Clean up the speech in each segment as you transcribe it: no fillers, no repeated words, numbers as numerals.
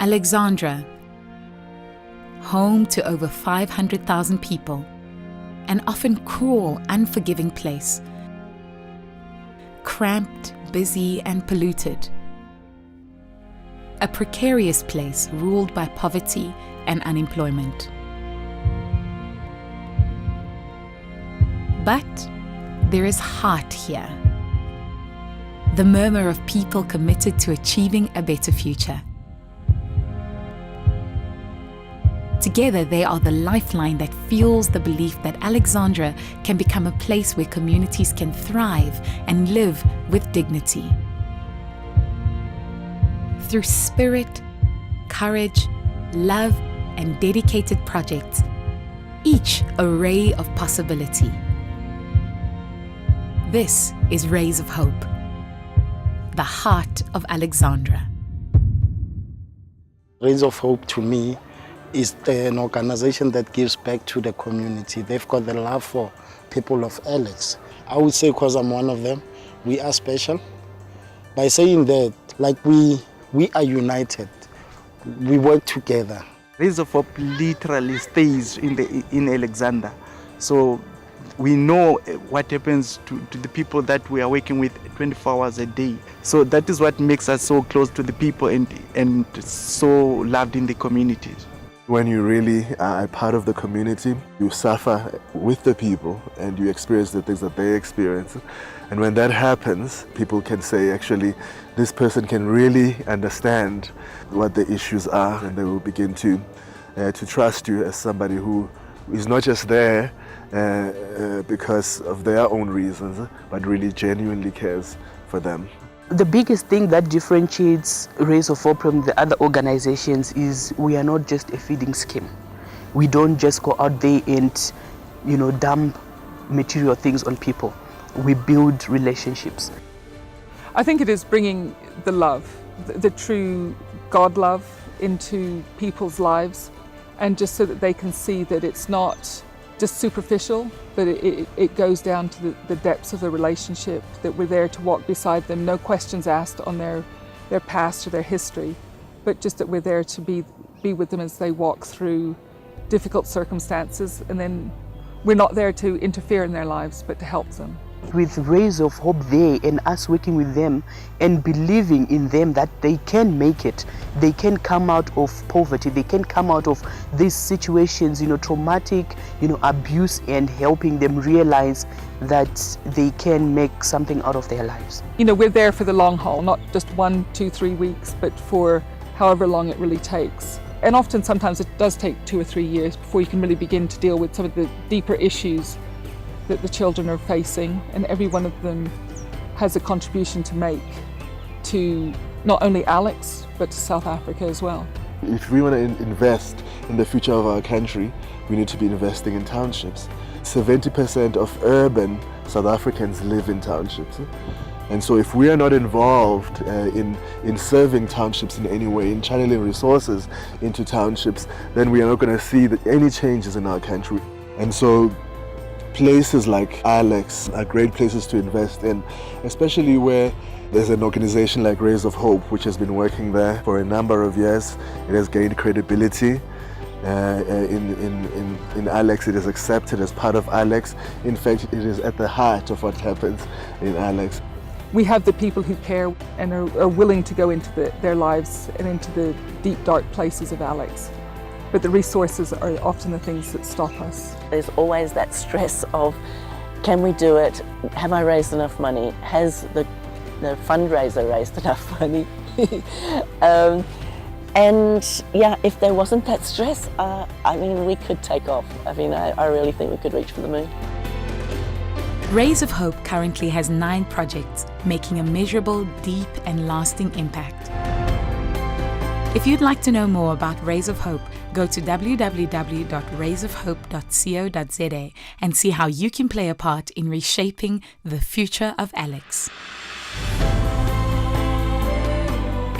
Alexandra, home to over 500,000 people, an often cruel, unforgiving place. Cramped, busy, and polluted. A precarious place ruled by poverty and unemployment. But there is heart here. The murmur of people committed to achieving a better future. Together, they are the lifeline that fuels the belief that Alexandra can become a place where communities can thrive and live with dignity. Through spirit, courage, love, and dedicated projects, each a ray of possibility. This is Rays of Hope, the heart of Alexandra. Rays of Hope to me is an organization that gives back to the community. They've got the love for people of Alex. I would say, because I'm one of them, we are special. By saying that, like we are united. We work together. Rays of Hope literally stays in Alexandra. So we know what happens to the people that we are working with 24 hours a day. So that is what makes us so close to the people and so loved in the communities. When you really are a part of the community, you suffer with the people and you experience the things that they experience. And when that happens, people can say, actually, this person can really understand what the issues are, and they will begin to trust you as somebody who is not just there because of their own reasons, but really genuinely cares for them. The biggest thing that differentiates Rays of Hope from the other organizations is we are not just a feeding scheme. We don't just go out there and, dump material things on people. We build relationships. I think it is bringing the love, the true God love into people's lives, and just so that they can see that it's not just superficial, but it goes down to the depths of the relationship, that we're there to walk beside them, no questions asked on their past or their history, but just that we're there to be with them as they walk through difficult circumstances, and then we're not there to interfere in their lives, but to help them. With Rays of Hope there and us working with them and believing in them that they can make it, they can come out of poverty, they can come out of these situations, traumatic, abuse, and helping them realize that they can make something out of their lives. We're there for the long haul, not just 1, 2, 3 weeks, but for however long it really takes. And often, sometimes it does take 2 or 3 years before you can really begin to deal with some of the deeper issues that the children are facing, and every one of them has a contribution to make to not only Alex, but to South Africa as well. If we want to invest in the future of our country, we need to be investing in townships. 70% of urban South Africans live in townships. And so if we are not involved in serving townships in any way, in channeling resources into townships, then we are not going to see any changes in our country. And so places like Alex are great places to invest in, especially where there's an organization like Rays of Hope, which has been working there for a number of years. It has gained credibility. In Alex, it is accepted as part of Alex. In fact, it is at the heart of what happens in Alex. We have the people who care and are willing to go into their lives and into the deep, dark places of Alex. But the resources are often the things that stop us. There's always that stress of, can we do it? Have I raised enough money? Has the fundraiser raised enough money? And yeah, if there wasn't that stress, we could take off. I really think we could reach for the moon. Rays of Hope currently has 9 projects, making a measurable, deep, and lasting impact. If you'd like to know more about Rays of Hope, go to www.raysofhope.co.za and see how you can play a part in reshaping the future of Alex.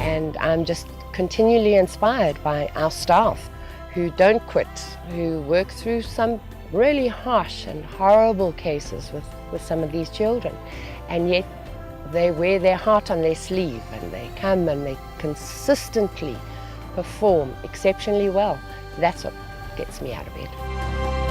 And I'm just continually inspired by our staff who don't quit, who work through some really harsh and horrible cases with some of these children, and yet they wear their heart on their sleeve and they come and they consistently perform exceptionally well. That's what gets me out of bed.